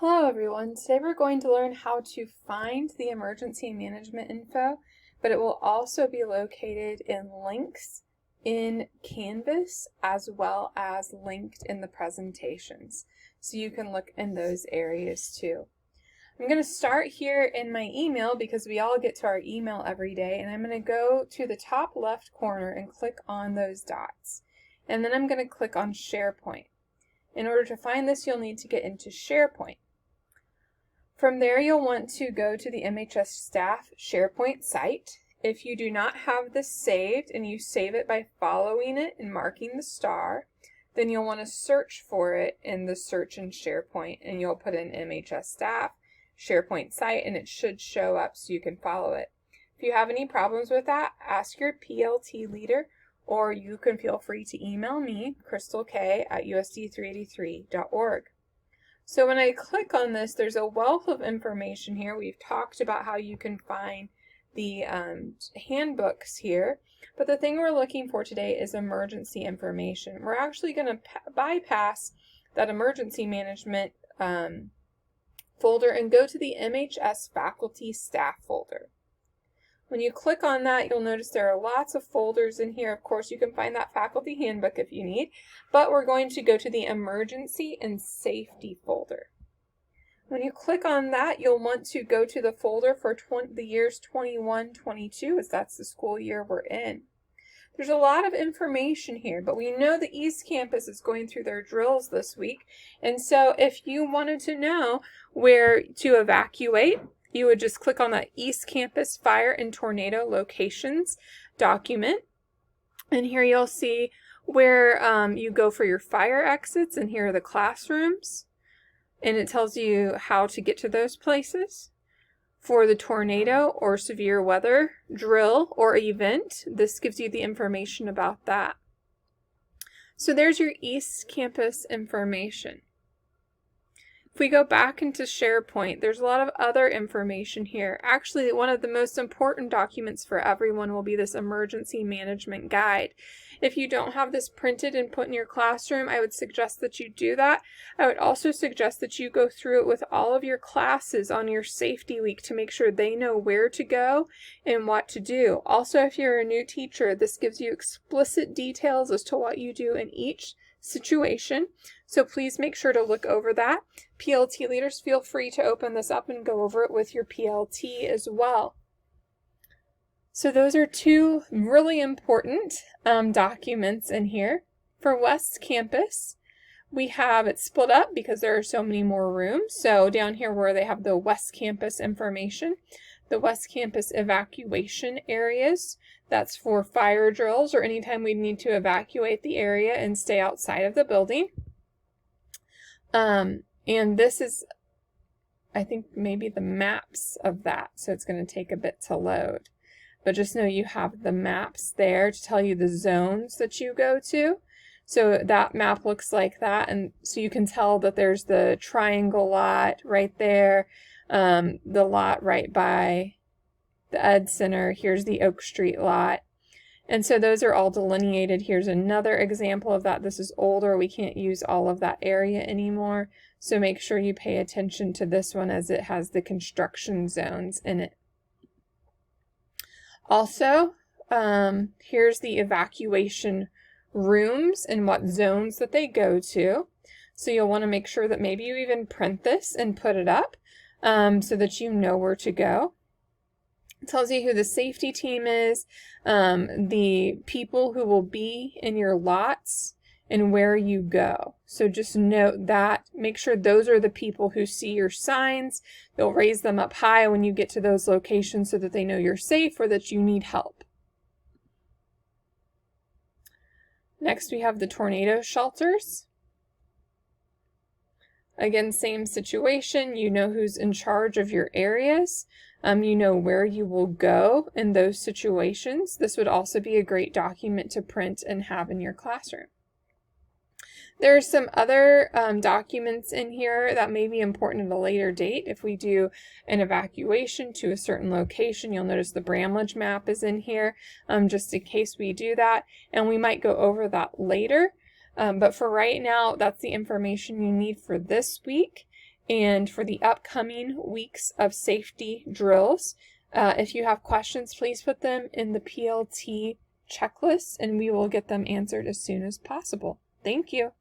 Hello everyone, today we're going to learn how to find the emergency management info, but it will also be located in links in Canvas as well as linked in the presentations. So you can look in those areas too. I'm going to start here in my email because we all get to our email every day, and I'm going to go to the top left corner and click on those dots. And then I'm going to click on SharePoint. In order to find this, you'll need to get into SharePoint. From there, you'll want to go to the MHS staff SharePoint site. If you do not have this saved and you save it by following it and marking the star, then you'll want to search for it in the search in SharePoint, and you'll put in MHS staff SharePoint site and it should show up so you can follow it. If you have any problems with that, ask your PLT leader, or you can feel free to email me, crystalk@usd383.org. So when I click on this, there's a wealth of information here. We've talked about how you can find the handbooks here, but the thing we're looking for today is emergency information. We're actually going to bypass that emergency management folder and go to the MHS faculty staff folder. When you click on that, you'll notice there are lots of folders in here. Of course, you can find that faculty handbook if you need, but we're going to go to the emergency and safety folder. When you click on that, you'll want to go to the folder for the years 21-22, as that's the school year we're in. There's a lot of information here, but we know the East Campus is going through their drills this week, and so if you wanted to know where to evacuate, you would just click on that East Campus Fire and Tornado Locations document. And here you'll see where you go for your fire exits, and here are the classrooms. And it tells you how to get to those places. For the tornado or severe weather drill or event, this gives you the information about that. So there's your East Campus information. If we go back into SharePoint, there's a lot of other information here. Actually, one of the most important documents for everyone will be this emergency management guide. If you don't have this printed and put in your classroom, I would suggest that you do that. I would also suggest that you go through it with all of your classes on your safety week to make sure they know where to go and what to do. Also, if you're a new teacher, this gives you explicit details as to what you do in each situation. So please make sure to look over that. PLT leaders, feel free to open this up and go over it with your PLT as well. So those are two really important documents in here. For West Campus, we have it split up because there are so many more rooms. So down here where they have the West Campus information, the West Campus evacuation areas, that's for fire drills or anytime we need to evacuate the area and stay outside of the building. And this is, I think, maybe the maps of that, so it's going to take a bit to load. But just know you have the maps there to tell you the zones that you go to. So that map looks like that, and so you can tell that there's the triangle lot right there, the lot right by the Ed Center, here's the Oak Street lot. And so those are all delineated. Here's another example of that. This is older. We can't use all of that area anymore. So make sure you pay attention to this one as it has the construction zones in it. Also, here's the evacuation rooms and what zones that they go to. So you'll want to make sure that maybe you even print this and put it up so that you know where to go. It tells you who the safety team is, the people who will be in your lots, and where you go. So just note that. Make sure those are the people who see your signs. They'll raise them up high when you get to those locations so that they know you're safe or that you need help. Next, we have the tornado shelters. Again, same situation. You know who's in charge of your areas. You know where you will go in those situations. This would also be a great document to print and have in your classroom. There are some other documents in here that may be important at a later date. If we do an evacuation to a certain location, you'll notice the Bramlage map is in here, just in case we do that, and we might go over that later. But for right now, that's the information you need for this week. and for the upcoming weeks of safety drills. If you have questions, please put them in the PLT checklist and we will get them answered as soon as possible. Thank you.